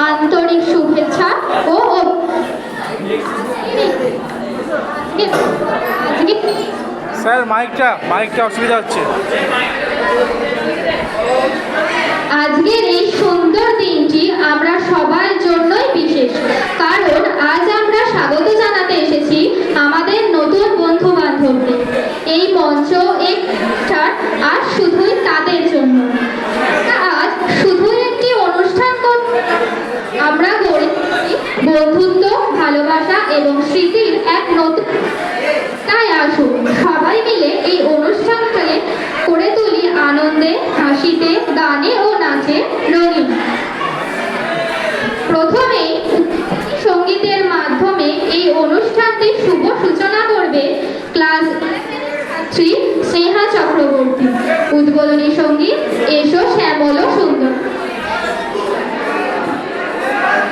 আন্তরিক শুভেচ্ছা ও স্যার মাইকটা অসুবিধা হচ্ছে। আজকের এই সুন্দর দিনটি আমরা সবার জন্যই বিশেষ, কারণ আজ আমরা স্বাগত জানাতে এসেছি আমাদের নতুন বন্ধু বান্ধবদের। এই মঞ্চ আজ শুধুই তাদের জন্য। আজ শুধুই একটি অনুষ্ঠান আমরা গড়ে বন্ধুত্ব, ভালোবাসা এবং স্মৃতির এক নতুন। তাই আসুন সবাই মিলে এই অনুষ্ঠানটাকে করে তুলি আনন্দে, হাসিতে, গানে ও নাচে রঙিন।